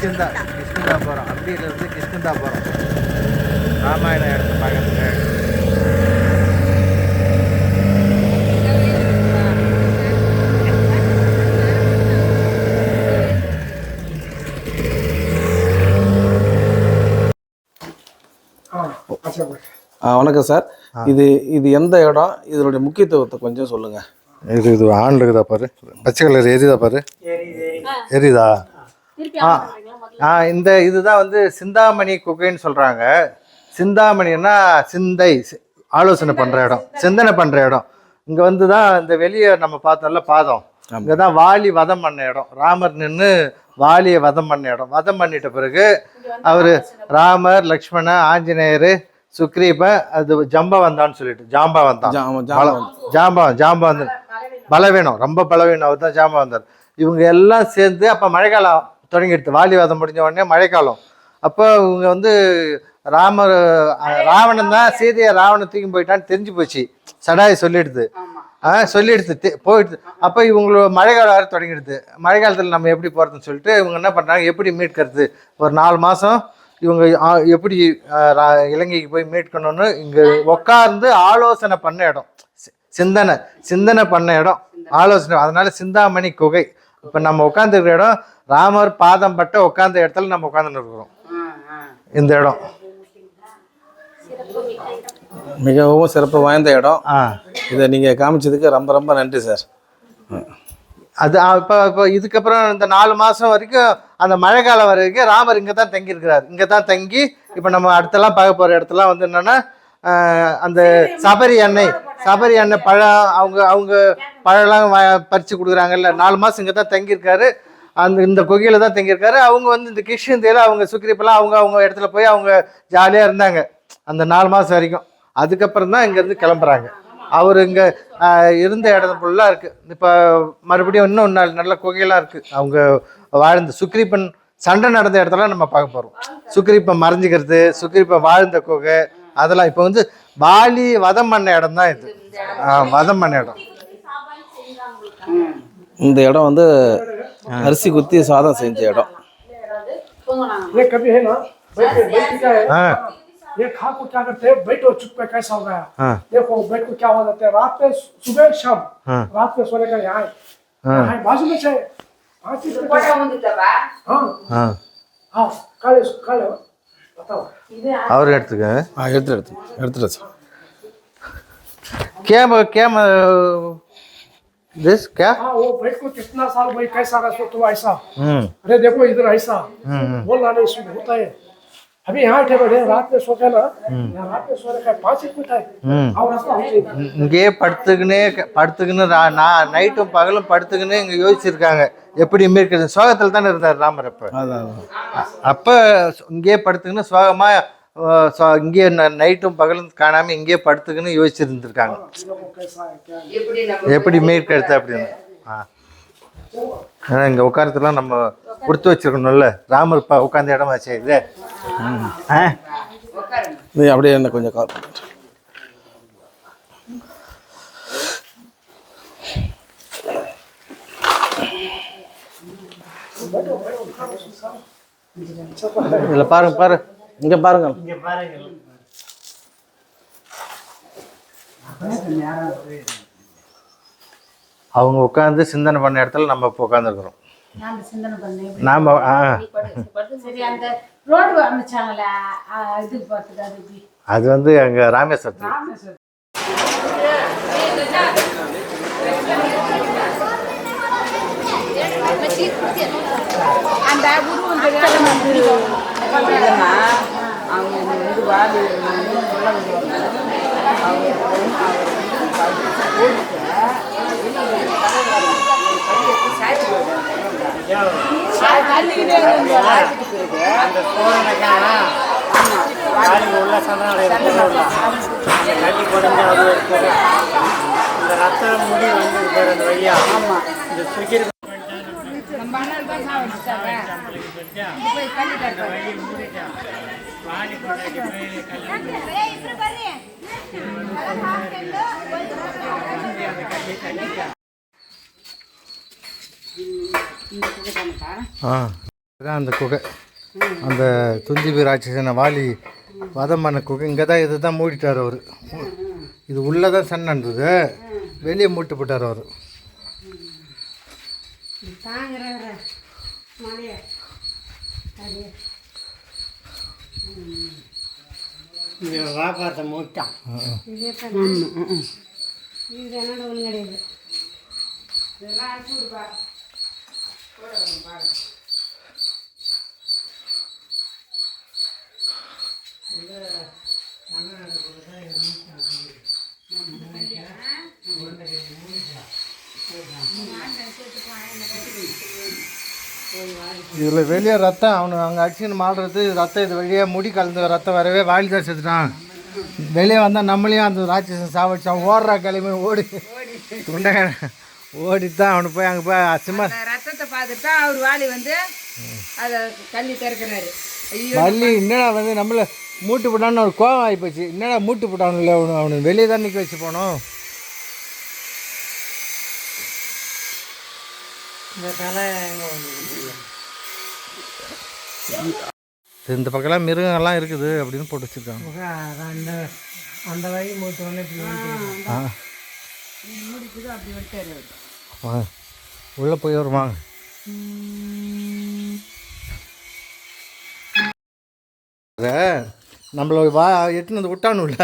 கிஷ்கிந்தா போகிறோம். அம்பியிலேருந்து கிஷ்கிந்தா போகிறோம். ராமாயணம் இடத்தை பார்க்கறதுக்கு. வணக்கம் சார். இது எந்த இடம், இதனுடைய முக்கியத்துவத்தை கொஞ்சம் சொல்லுங்கள். இது ஆண் இருக்குதா பாரு, பச்சை கலர் எரியுதா பாரு, எரியுதா? இந்த இதுதான் வந்து சிந்தாமணி குகைன்னு சொல்கிறாங்க. சிந்தாமணின்னா சிந்தை, ஆலோசனை பண்ணுற இடம், சிந்தனை பண்ணுற இடம். இங்கே வந்து தான் இந்த வெளியே நம்ம பார்த்தோம்ல பாதம், இங்கே தான் வாலி வதம் பண்ண இடம். ராமர் நின்று வாலியை வதம் பண்ண இடம். வதம் பண்ணிட்ட பிறகு அவர் ராமர், லக்ஷ்மணன், ஆஞ்சநேயர், சுக்ரீபன், அது ஜம்பவந்தான்னு சொல்லிட்டு ஜாம்பவந்தன் பலவீனம், ரொம்ப பலவீனம். அவர் தான் ஜாம்பவந்தர். இவங்க எல்லாம் சேர்ந்து அப்போ மழைக்காலம் தொடங்கிடுது. வாலிவாதம் முடிஞ்ச உடனே மழைக்காலம். அப்போ இவங்க வந்து ராவணன் தான் சீதையை ராவணன் தூக்கி போயிட்டான்னு தெரிஞ்சு போச்சு. சடாயை சொல்லிடுது போயிடுது. அப்போ இவங்களோட மழைக்காலம் வேறு தொடங்கிடுது. மழைக்காலத்தில் நம்ம எப்படி போகிறதுன்னு சொல்லிட்டு இவங்க என்ன பண்ணுறாங்க, எப்படி மீட்கிறது. ஒரு 4 மாதம் இவங்க எப்படி இலங்கைக்கு போய் மீட்கணும்னு இங்கே உட்கார்ந்து ஆலோசனை பண்ண இடம். சிந்தனை பண்ண இடம், ஆலோசனை. அதனால சிந்தாமணி குகை. இப்போ நம்ம உட்காந்துருக்கிற இடம் ராமர் பாதம் பட்ட உட்கார்ந்த இடத்துல நம்ம உட்காந்துன்னு இருக்கிறோம். இந்த இடம் மிகவும் சிறப்பு வாய்ந்த இடம். இதை நீங்கள் காமிச்சதுக்கு ரொம்ப ரொம்ப நன்றி சார். அது இப்போ இதுக்கப்புறம் இந்த 4 மாதம் வரைக்கும் அந்த மழை காலம் வரைக்கும் ராமர் இங்கே தான் தங்கியிருக்கிறார். இங்கே தான் தங்கி இப்போ நம்ம அடுத்தெல்லாம் பார்க்க போகிற இடத்துலாம் வந்து என்னென்னா அந்த சபரி எண்ணெய் பழம், அவங்க பழம்லாம் பறித்து கொடுக்குறாங்கல்ல. 4 மாதம் இங்கே தான் தங்கியிருக்காரு. இந்த குகையில் தான் தங்கியிருக்காரு. அவங்க வந்து இந்த கிஷ்கிந்தையில் அவங்க சுக்ரீப்பெல்லாம் அவங்க இடத்துல போய் அவங்க ஜாலியாக இருந்தாங்க அந்த 4 மாதம் வரைக்கும். அதுக்கப்புறம் தான் இங்கேருந்து கிளம்புறாங்க. அவர் இங்கே இருந்த இடம் ஃபுல்லாக இருக்குது. இப்போ மறுபடியும் இன்னும் நல்ல குகையெல்லாம் இருக்குது. அவங்க வாழ்ந்த சுக்ரீப்பன் சண்டை நடந்த இடத்துல நம்ம பார்க்க போகிறோம். சுக்ரீப்பன் மறைஞ்சிக்கிறது, சுக்ரீப்பன் வாழ்ந்த குகை, அதெல்லாம் இப்போ வந்து வாலி வதம் பண்ண இடம் தான் இது. வதம் பண்ண இடம். இந்த இடம் வந்து அரிசி குத்தி சாதம் செஞ்ச இடம். ये खा को क्या करते हैं, बैठो चुप पे कैसा हो गया। देखो बैठ को क्या हो जाता है, रात में सुबह शाम रात में सोने का यहाँ है बाजू में से काले बताओ और எடுத்துங்க எடுத்துட்டு சார். क्या दिस क्या वो बैठ को कितना साल भाई कैसा रहा तो ऐसा। अरे देखो इधर ऐसा बोलना नहीं सुन होता है। अभी यहाँ बैठे रात में सो के ना, रात में सोने का 5 मिनट है और இங்கே படுத்துக்கின்னு நைட்டும் பகலும் படுத்துக்கின்னு இங்கே யோசிச்சிருக்காங்க எப்படி மீட்கிறது. சோகத்தில் தானே இருந்தார் ராமர். அப்போ இங்கேயே படுத்துக்கின்னு சோகமாக இங்கேயே நைட்டும் பகலும் காணாமல் இங்கேயே படுத்துக்கின்னு யோசிச்சிருந்துருக்காங்க எப்படி மீட்கிறது அப்படின்னு. இங்கே உட்காரத்துலாம் நம்ம கொடுத்து வச்சிருக்கணும்ல. ராமர் உட்காந்த இடமாச்சு இது. இது அப்படியே என்ன கொஞ்சம் கால் பண்ணிட்டு இதில் பாருங்க இங்கே பாருங்க. அவங்க உட்காந்து சிந்தனை பண்ண இடத்துல நம்ம இப்போ உட்காந்துருக்குறோம். நாம சிந்தனை பண்ணி நாம் சரி அந்த ரோடு அமைச்சாங்களே இது பார்த்துட்டு அது எப்படி அது வந்து அங்கே ராமேஸ்வரத்தில் அந்த அவங்க வந்து வாடி அந்த சோழனுக்காக உள்ள சரணாலயம் கல்வி குறைஞ்ச அது இருக்குது இந்த ரத்த முடி வந்து அந்த வழியா இந்த சுகிர் நம்ம அண்ணன் தான் சாப்பிட்டாங்க போய் கல்வி கட்டுறோம் வாடி கொண்டாடி அதான் அந்த குகை அந்த துந்திபி ராட்சசனை வாலி வதம் பண்ண குகை இங்கே தான் இது தான் மூடிட்டார் அவர் இது உள்ளே தான் சண்டை இருந்தது வெளியே மூட்டு போட்டார் அவர் இந்த வியாபாரத்தை மூட்டான் இதில் வெளியே ரத்தம் அவனு அங்கே அடிச்சுன்னு மாடுறது ரத்தம் இது வெளியே முடி கலந்து ரத்தம் வரவே வாலி தான் செத்துட்டான் வெளியே வந்தால் நம்மளையும் அந்த ராட்சசன் சாவடிச்சான் ஓடுறா கிளம்பி ஓடி துண்டக ஓடித்தான் அவனு போய் அங்கே போய் சிம்ம ரத்தத்தை பார்த்துட்டு அவர் வாலி வந்து அதை தள்ளி திறக்கிறாரு வள்ளி என்னடா வந்து நம்மளை மூட்டு போட்டான்னு ஒரு கோவம் ஆகிப்போச்சு என்னடா மூட்டு போட்டானு இல்லை அவனு வெளியே தான் நிற்க வச்சு போனோம் இந்த தலை எங்கே வந்து இந்த பக்கம்லாம் மிருகங்கள்லாம் இருக்குது அப்படின்னு போட்டு வச்சுருக்காங்க அந்த அந்த வழி மூத்தோடனே ஆ முடிக்குது அப்படி விட்டாரு வாங்க உள்ளே போய் வருவாங்க நம்மள வா எட்டுன்னு வந்து விட்டானுல்ல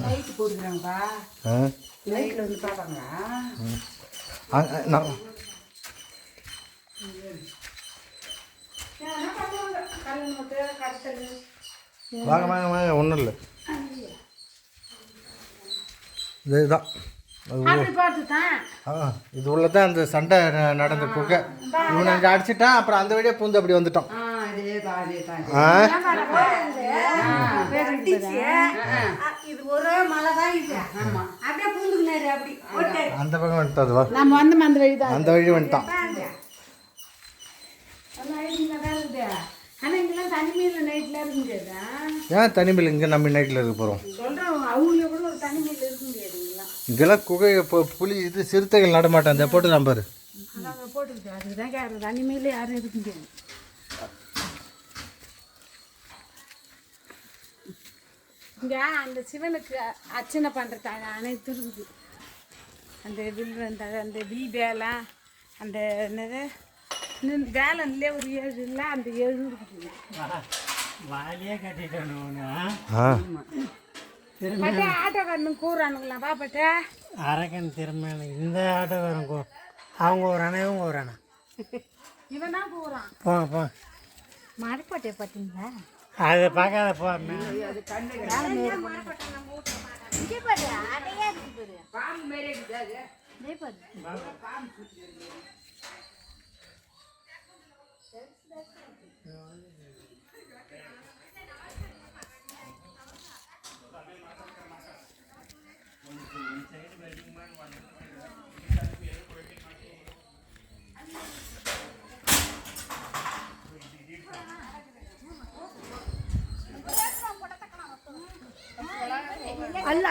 லைட் போட்டுக்கிறாங்கப்பா லைட்டில் வந்து பார்ப்பாங்களா நான் வாங்க வாங்க வாங்க ஒன்றும் இல்லை இதுதான் அப்படி பார்த்துதான் இது உள்ள தான் அந்த சண்டை நடந்த குகை இவனை அங்கே அடிச்சிட்டான் அப்புறம் அந்த வழியாக பூந்து அப்படி வந்துட்டோம் இது ஒரே மலை தான் இது அப்படியே பூந்துக்கினாரு அப்படி அந்த பக்கம் வந்துட்டான் அதுவா நம்ம வந்து அந்த வழி தான் அந்த வழி வந்துட்டான் ஆனால் இங்கெல்லாம் தனிமையில் நைட்டில் இருக்க முடியாதா ஏன் தனிமையில் இங்கே நம்ம நைட்டில் இருக்க போகிறோம் சொல்கிறோம் அவங்க கூட ஒரு தனிமையில் இருக்க முடியாது இங்கெல்லாம் இங்கெல்லாம் குகை இப்போ புலி இது சிறுத்தைகள் நடமாட்டேன் அந்த போட்டு நம்பரு அங்கே போட்டுக்கிட்டு அதுக்கு தான் யாரும் தனிமையில் யாரும் இருக்க முடியாது இங்கே அந்த சிவனுக்கு அர்ச்சனை பண்ணுறது அனைத்து இருக்குது அந்த அந்த தீபேலா அந்த என்னது வேலன்லேயே ஒரு 7 இல்லை அந்த 7 இருக்குது வாலியே கட்டிட்டோன்னு பட்டே ஆட்டோக்காரனுக்கு கூறானுங்களா பாப்பட்டே அரக்கன் திரும்ப இந்த ஆட்டோக்காரன் அவங்க ஒரு அணை இவங்க ஒரு அணை இவன் தான் கூறான் போங்க போங்க மரப்பட்டே பார்த்தீங்களா அதை பார்க்காத போ இங்கே பாரு அடையா இருக்கு பாரு பாம்பு மாரி இருக்குது அது இதே பாரு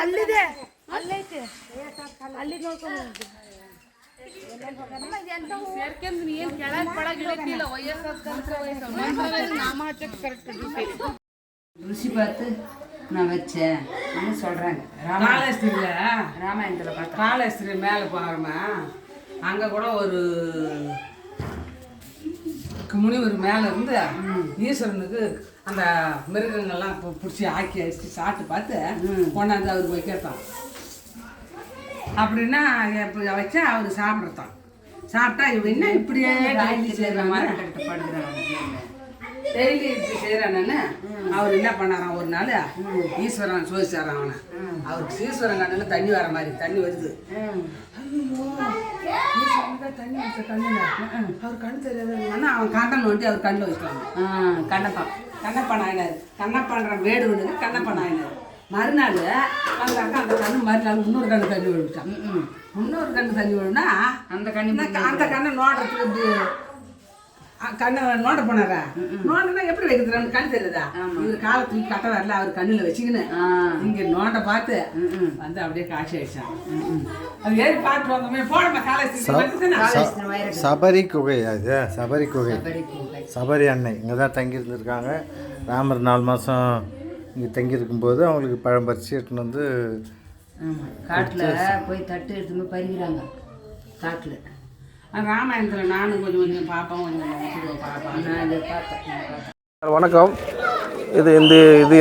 ಅಲ್ಲಿದೆ ಅಲ್ಲೈತೆ ಅಲ್ಲಿ ನೋಡ್ಕೊಂಡು ருசி பார்த்து நான் வச்சேன் சொல்கிறாங்க ராமாயணத்தில் பார்த்தா காலேஸ்திரி மேலே போகிறோமா அங்கே கூட ஒரு முனிவர் மேலே இருந்து ஈஸ்வரனுக்கு அந்த மிருகங்கள்லாம் பிடிச்சி ஆக்கி அடிச்சு சாப்பிட்டு பார்த்து கொண்டாந்து அவர் போய் கேட்பான். அப்படின்னா வச்சா அவர் சாப்பிட்றதான். சாப்பிட்டா இவன் என்ன இப்படியே டெய்லி செய்கிற மாதிரி டெய்லி இப்படி செய்கிறானு அவர் என்ன பண்ணாராம், ஒரு நாள் ஈஸ்வரன் சோதிச்சாரான் அவனை. அவருக்கு ஈஸ்வரன் கண்ணில் தண்ணி வர மாதிரி தண்ணி வருது. தண்ணி வச்ச கண்ணில் அவர் கண் தெரியாதுன்னா அவன் கண்டன் வந்துட்டு அவர் கண்ணில் வச்சுட்டாங்க. கண்ணப்பன் ஆயினார். கண்ணப்பன்ற வேடு ஒன்று கண்ணப்பன் ஆயினார். மறுநாள் வந்தாக்கா அந்த கண்ணு மறுநாள் இன்னொரு கண்ணு தண்ணி விழுவிட்டான். இன்னொரு கண்ணு தண்ணி விழுனா அந்த கண்ணை நோடுறதுக்கு இப்படி கண்ணை நோண்ட போனாரா? நோண்டனா எப்படி வைக்கிறது? ரெண்டு கண் தெரியுதா? இவர் காலத்துக்கு கட்ட வரல, அவர் கண்ணில் வச்சுக்கின்னு இங்கே நோண்ட பார்த்து வந்து அப்படியே காட்சி அடிச்சான். அது ஏறி பார்த்து வந்தோமே போடமா காலேஜ் சபரி குகை. அது சபரி குகை. சபரி அன்னை இங்கே தான் தங்கி இருந்திருக்காங்க. ராமர் 4 மாதம் இங்கே தங்கி இருக்கும்போது அவங்களுக்கு பழம் பறிச்சு எடுத்துன்னு வந்து காட்டில் போய் தட்டு எடுத்துன்னு பறிக்கிறாங்க காட்டில். ராமாயணத்தில் நானும் கொஞ்சம் கொஞ்சம் பார்ப்பேன், கொஞ்சம் பார்ப்பேன். நான் இதை பார்த்தேன். வணக்கம். இது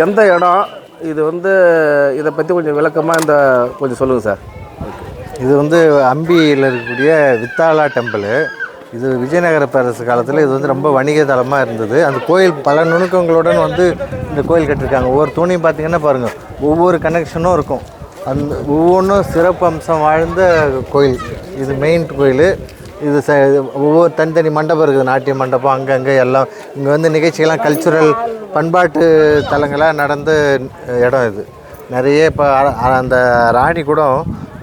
எந்த இடம்? இது வந்து இதை பற்றி கொஞ்சம் விளக்கமாக கொஞ்சம் சொல்லுங்கள் சார். இது வந்து அம்பியில் இருக்கக்கூடிய வித்தாலா டெம்பிள். இது விஜயநகர பேரரசு காலத்தில் இது வந்து ரொம்ப வணிக தலமாக இருந்தது. அந்த கோயில் பல நுணுக்கங்களுடன் வந்து இந்த கோயில் கட்டியிருக்காங்க. ஒவ்வொரு தூணையும் பார்த்திங்கன்னா பாருங்கள், ஒவ்வொரு கனெக்ஷனும் இருக்கும். அந்த ஒவ்வொன்றும் சிறப்பு அம்சம் வாழ்ந்த கோயில். இது மெயின் கோயில். இது ஒவ்வொரு தனித்தனி மண்டபம் இருக்குது. நாட்டிய மண்டபம் அங்கங்கே எல்லாம். இங்கே வந்து நிகழ்ச்சிகள்லாம் கல்ச்சுரல் பண்பாட்டு தலங்களாக நடந்த இடம் இது. நிறைய இப்போ அந்த ராணி கூட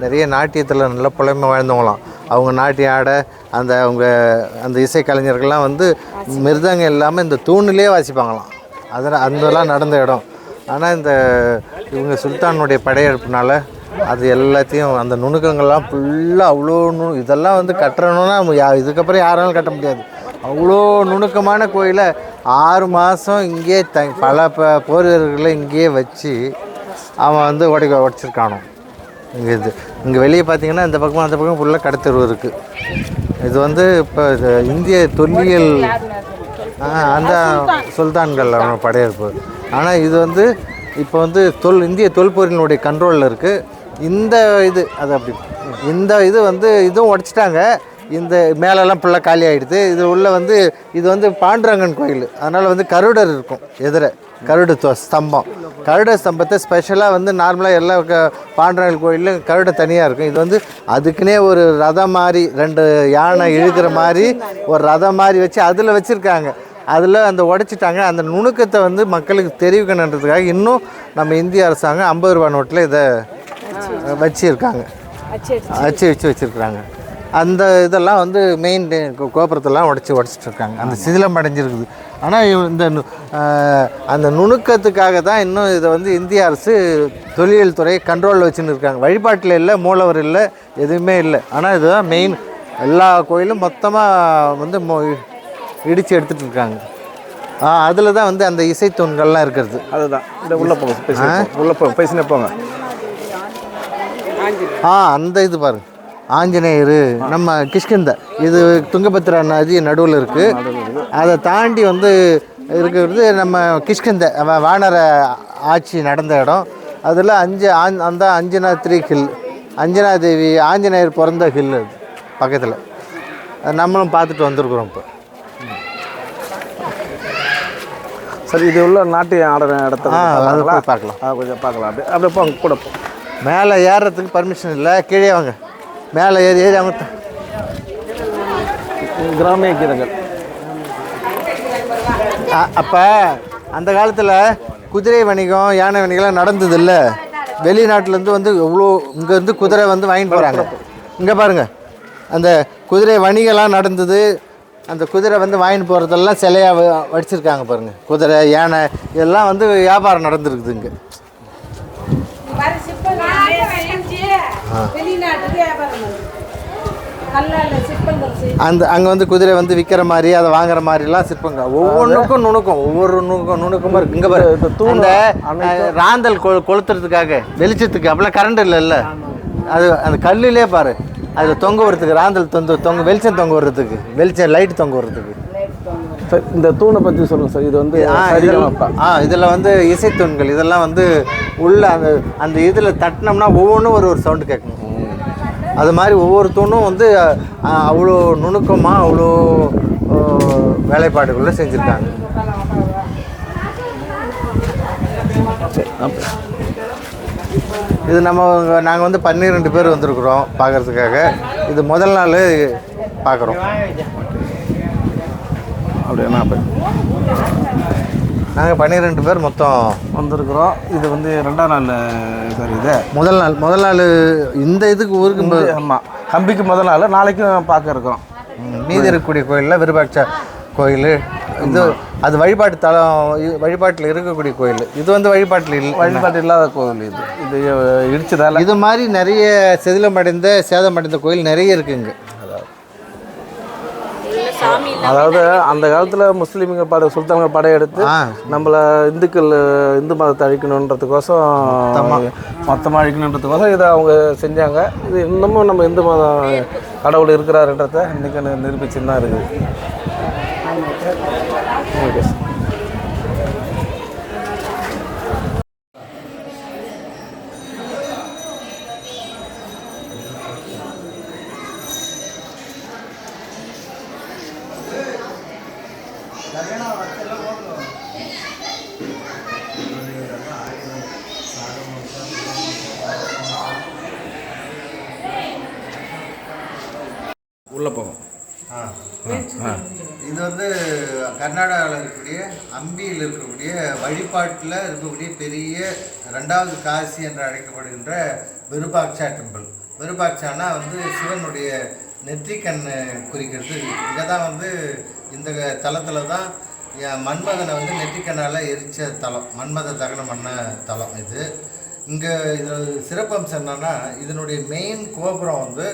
நிறைய நாட்டியத்தில் நல்ல புலமை வாழ்ந்தவங்களாம். அவங்க நாட்டியம் ஆட அவங்க அந்த இசைக்கலைஞர்கள்லாம் வந்து மிருதங்கம் இல்லாமல் இந்த தூணிலே வாசிப்பாங்களாம். அதெல்லாம் நடந்த இடம். ஆனால் இவங்க சுல்தானுடைய படையெடுப்புனால அது எல்லாத்தையும் அந்த நுணுக்கங்கள்லாம் ஃபுல்லாக அவ்வளோ இதெல்லாம் வந்து கட்டுறணுன்னா இதுக்கப்புறம் யாராலும் கட்ட முடியாது. அவ்வளோ நுணுக்கமான கோயிலை 6 மாதம் இங்கேயே பல போர் வீரர்களை இங்கேயே வச்சு அவன் வந்து உடைச்சிருக்கானோ. இங்கே வெளியே பார்த்தீங்கன்னா இந்த பக்கம் அந்த பக்கம் ஃபுல்லாக கடத்தெருவு இருக்குது. இது வந்து இப்போ இந்திய தொல்லியல் அந்த சுல்தான்கள் படையெடுப்பு. ஆனால் இது வந்து இப்போ வந்து இந்திய தொல்பொருளினுடைய கண்ட்ரோலில் இருக்குது. இந்த இது வந்து இதுவும் உடச்சிட்டாங்க. இந்த மேலெல்லாம் ஃபுல்லாக காலி ஆகிடுது. இது உள்ள வந்து இது வந்து பாண்டுரங்கன் கோயில். அதனால் வந்து கருடர் இருக்கும் எதிர. கருட ஸ்தம்பம். கருட ஸ்தம்பத்தை ஸ்பெஷலாக வந்து நார்மலாக எல்லா பாண்டுரங்கன் கோயிலும் கருட தனியாக இருக்கும். இது வந்து அதுக்குன்னே ஒரு ரதம் மாதிரி 2 யானை இழுக்கிற மாதிரி ஒரு ரதம் மாதிரி வச்சு அதில் வச்சுருக்காங்க. அதில் அந்த உடைச்சிட்டாங்க. அந்த நுணுக்கத்தை வந்து மக்களுக்கு தெரிவிக்கணுன்றதுக்காக இன்னும் நம்ம இந்திய அரசாங்கம் 50 ரூபா நோட்டில் இதை வச்சுருக்காங்க. அச்சு வச்சுருக்குறாங்க. அந்த இதெல்லாம் வந்து மெயின் கோபுரத்தெல்லாம் உடச்சிட்ருக்காங்க. அந்த சிதிலம் அடைஞ்சிருக்குது. ஆனால் அந்த நுணுக்கத்துக்காக தான் இன்னும் இதை வந்து இந்திய அரசு தொல்லியல் துறை கண்ட்ரோலில் வச்சுன்னு இருக்காங்க. வழிபாட்டில் இல்லை, மூலவர் இல்லை, எதுவுமே இல்லை. ஆனால் இதுதான் மெயின். எல்லா கோயிலும் மொத்தமாக வந்து இடித்து எடுத்துகிட்டு இருக்காங்க. அதில் தான் வந்து அந்த இசைத்தூண்கள்லாம் இருக்கிறது. அதுதான் இந்த உள்ளே பேசினே போங்க. அந்த இது பாருங்க, ஆஞ்சநேயர் நம்ம கிஷ்கிந்தா. இது துங்கபத்ரா நதி நடுவில் இருக்குது. அதை தாண்டி வந்து இருக்கிறது நம்ம கிஷ்கிந்த வானர ஆட்சி நடந்த இடம். அதில் அந்த அஞ்சனாத்ரி ஹில், அஞ்சனாதேவி ஆஞ்சநேயர் பிறந்த ஹில் அது பக்கத்தில். நம்மளும் பார்த்துட்டு வந்திருக்கிறோம். இப்போ சரி, இது உள்ள நாட்டியம் ஆடுற இடத்துல அதை போய் பார்க்கலாம். கொஞ்சம் பார்க்கலாம். அப்படியே போங்க கூட. மேலே ஏறுறதுக்கு பர்மிஷன் இல்லை, கீழே வாங்க. மேலே ஏறி அவங்க கிராமிய கீதங்கள். அப்போ அந்த காலத்தில் குதிரை வணிகம், யானை வணிகம்லாம் நடந்தது இல்லை. வெளிநாட்டிலேருந்து வந்து எவ்வளோ இங்கே வந்து குதிரை வந்து வாங்கிட்டு போகிறாங்க. இங்கே பாருங்கள், அந்த குதிரை வணிகம்லாம் நடந்தது. அந்த குதிரை வந்து வாங்கிட்டு போகிறதெல்லாம் சிலையாக வடிச்சிருக்காங்க பாருங்கள். குதிரை, யானை இதெல்லாம் வந்து வியாபாரம் நடந்துருக்குது இங்கே. அங்கே வந்து குதிரை வந்து விற்கிற மாதிரி, அதை வாங்குற மாதிரிலாம் சிற்பங்க. ஒவ்வொன்றுக்கும் நுணுக்கம், ஒவ்வொரு நுணுக்கமாக இருக்குது. இங்கே பாரு, அந்த ராந்தல் கொளுத்துறதுக்காக வெளிச்சத்துக்கு அப்போலாம் கரண்ட் இல்லைல்ல, அது அந்த கல்லுலே பாரு அதில் தொங்க விடுறதுக்கு ராந்தல் தொங்க வெளிச்சம் தொங்க விடுறதுக்கு வெளிச்சம் லைட் தொங்க விடுறதுக்கு. சார் இந்த தூணை பற்றி சொல்லுங்கள் சார். இது வந்து இதில் வந்து இசைத்தூண்கள். இதெல்லாம் வந்து உள்ள அந்த இதில் தட்டினோம்னா ஒவ்வொன்றும் ஒரு சவுண்டு கேட்கும். அது மாதிரி ஒவ்வொரு தூணும் வந்து அவ்வளோ நுணுக்கமாக அவ்வளோ வேலைப்பாடுகளில் செஞ்சுருக்காங்க. இது நாங்கள் வந்து 12 பேர் வந்திருக்கிறோம் பார்க்குறதுக்காக. இது முதல் நாள் பார்க்குறோம். அப்படின்னா நாங்கள் 12 பேர் மொத்தம் வந்திருக்கிறோம். இது வந்து 2ஆம் நாள் சார். இது முதல் நாள் இந்த இதுக்கு ஊருக்கு. ஆமாம், கம்பிக்கு முதல் நாள். நாளைக்கும் பார்க்க இருக்கிறோம். மீதி இருக்கக்கூடிய கோயிலில் விருபாட்சா கோயில். இது அது வழிபாட்டில் இருக்கக்கூடிய கோயில். இது வந்து வழிபாட்டு இல்லாத கோயில். இது இடிச்சதால் இது மாதிரி நிறைய சேதமடைந்த கோயில் நிறைய இருக்குங்க. அதாவது அந்த காலத்தில் முஸ்லீம்கள் சுல்தான்கள் படையெடுத்து நம்மளை இந்து மதத்தை அழிக்கணுன்றதுக்கோசம் மொத்தமாக அழிக்கணுன்றதுக்கோசம் இதை அவங்க செஞ்சாங்க. இது இன்னமும் நம்ம இந்து மதம் கடவுள் இருக்கிறாருன்றதை இன்றைக்கி நிரூபிச்சுன்னு தான் இருக்குது. Okay sir. உள்ளே போகும். இது வந்து கர்நாடகாவில் இருக்கக்கூடிய அம்பியில் இருக்கக்கூடிய வழிபாட்டில் இருக்கக்கூடிய பெரிய 2வது காசி என்று அழைக்கப்படுகின்ற விருபாக்ஷா டெம்பிள். விருபாக்ஷானா வந்து சிவனுடைய நெற்றிக்கண் குறிக்கிறது. இங்கே தான் வந்து இந்த தலத்தில் தான் மன்மதனை வந்து நெற்றிக்கண்ணால் எரித்த தலம், மன்மத தகனம் பண்ண தலம் இது. இங்கே இதில் சிறப்பம்சம் என்னென்னா, இதனுடைய மெயின் கோபுரம் வந்து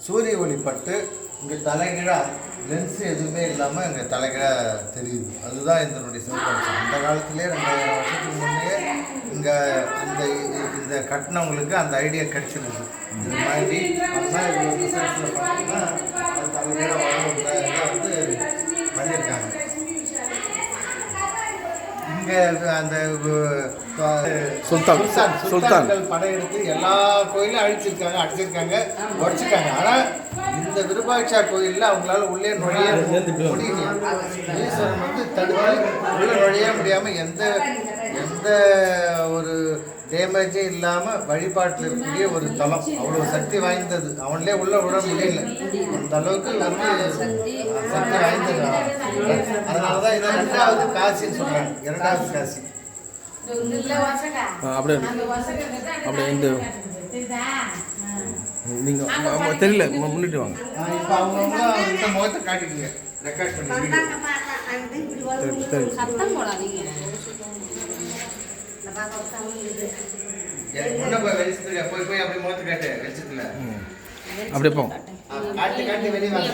சூரிய ஒளிப்பட்டு இங்கே தலைகீழாக லென்ஸ் எதுவுமே இல்லாமல் இங்கே தலைகீழாக தெரியுது. அதுதான் இதனுடைய சிறப்பம்சம். அந்த காலத்திலே 2000 வருஷத்துக்கு முன்னே இங்கே இந்த கட்டினவங்களுக்கு அந்த ஐடியா கிடைச்சிருக்கு. இது மாதிரி பண்ணால் இவ்வளோ ரிசர்ச்சில் பார்த்தீங்கன்னா அது தலைகீழாக வரும் இதை வந்து பண்ணியிருக்காங்க. இங்கே அந்த சுல்தான்கள் படையெடுத்து எல்லா கோயிலும் அடிச்சிருக்காங்க, உடச்சிருக்காங்க. ஆனால் இந்த விருபாட்சா கோயிலில் அவங்களால உள்ளே நுழைய முடியல. ஈஸ்வரன் வந்து தடுத்து உள்ளே நுழைய முடியாமல் எந்த ஒரு டேமேஜும் இல்லாமல் வழிபாட்டில் இருக்கக்கூடிய ஒரு தலம். அவ்வளோ சக்தி வாய்ந்தது. அவன்லேயே உள்ளே விட முடியல. அந்த அளவுக்கு வந்து சக்தி வாய்ந்தது. அதனால தான் இதை 2வது காசின்னு சொல்கிறாங்க. 2வது காசி. அப்படியே இந்த நீங்கள் தெரியல முன்னிட்டு வாங்க. இப்போ அவங்க முகத்தை காட்டிக்கங்க, ரெக்கார்ட் பண்ணி. முன்ன போய் வெளிச்சத்துல போய் அப்படியே முகத்தை காட்டு. வெளிச்சத்துல அப்படியே போங்க. காட்டி வெளியே வாங்க.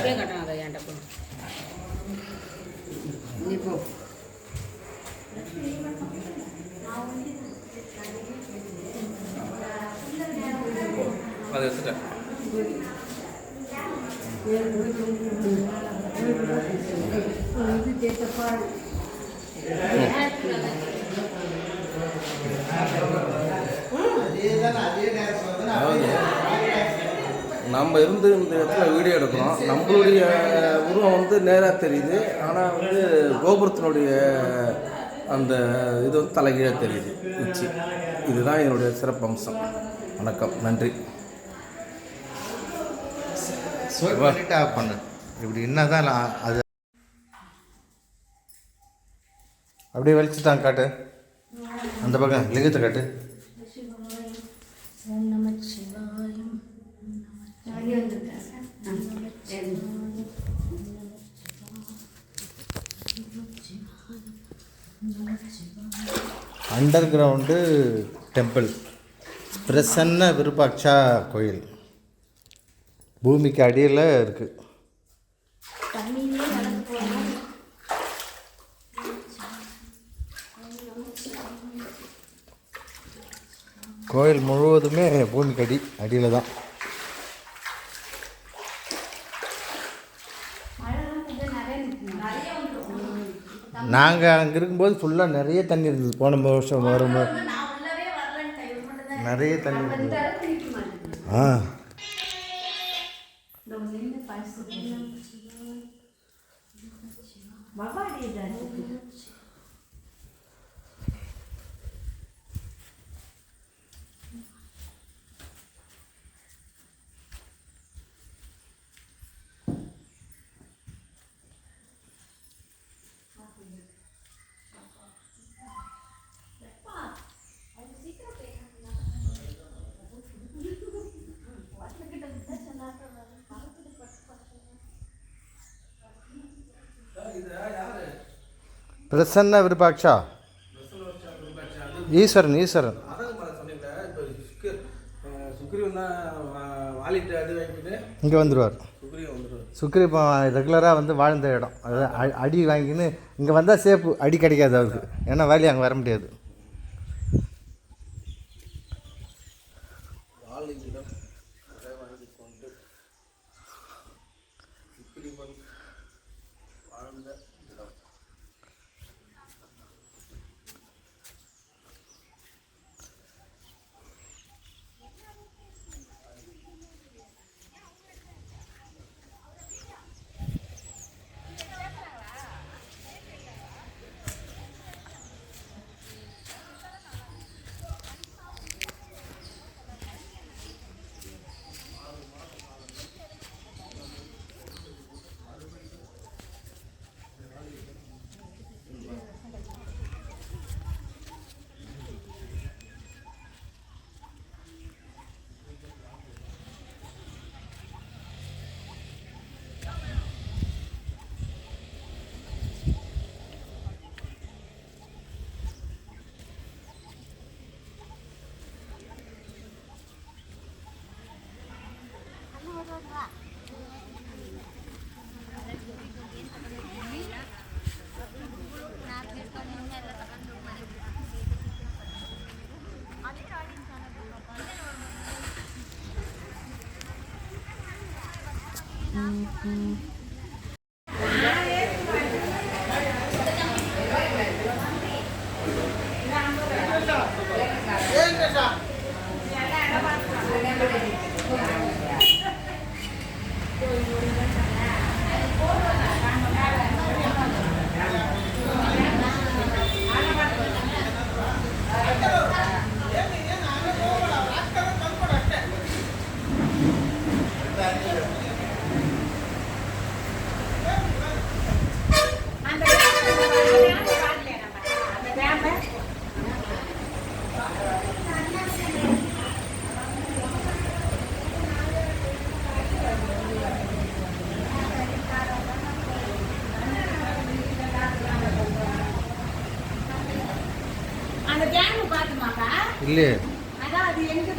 அதை எடுத்துட்டேன். நம்ம இருந்து இந்த இடத்துல வீடியோ எடுக்கிறோம். நம்மளுடைய உருவம் வந்து நேராக தெரியுது. ஆனால் வந்து கோபுரத்தினுடைய அந்த இது வந்து தலைகீழாக தெரியுது உச்சி. இதுதான் என்னுடைய சிறப்பம்சம். வணக்கம், நன்றி. பண்ணு இப்படி என்னதான் அது அப்படியே வெளிச்சுட்டாங்க. காட்டு அந்த பக்கம் லிங்கத்தை காட்டு. அண்டர் கிரவுண்டு டெம்பிள் பிரசன்ன விருபாட்சா கோயில் பூமிக்கு அடியில் இருக்குது. கோயில் முழுவதுமே பூமிக்கு அடியில் தான். நாங்கள் அங்கே இருக்கும்போது ஃபுல்லாக நிறைய தண்ணி இருந்தது. போன வருஷம் வரும்போது நிறைய தண்ணி இருந்தது. ஆ பிரசன்ன விருபாட்சா ஈஸ்வரன் ஈஸ்வரன் இங்கே வந்துடுவார். சுக்ரி இப்போ ரெகுலராக வந்து வாழ்ந்த இடம். அதாவது அடி வாங்கின்னு இங்கே வந்தால் சேஃபு, அடி கிடைக்காது அவருக்கு. ஏன்னா வேலையை அங்கே வர முடியாது. அந்த டேம் பாத்துமாக்கா இல்லையே அதான் அது எங்க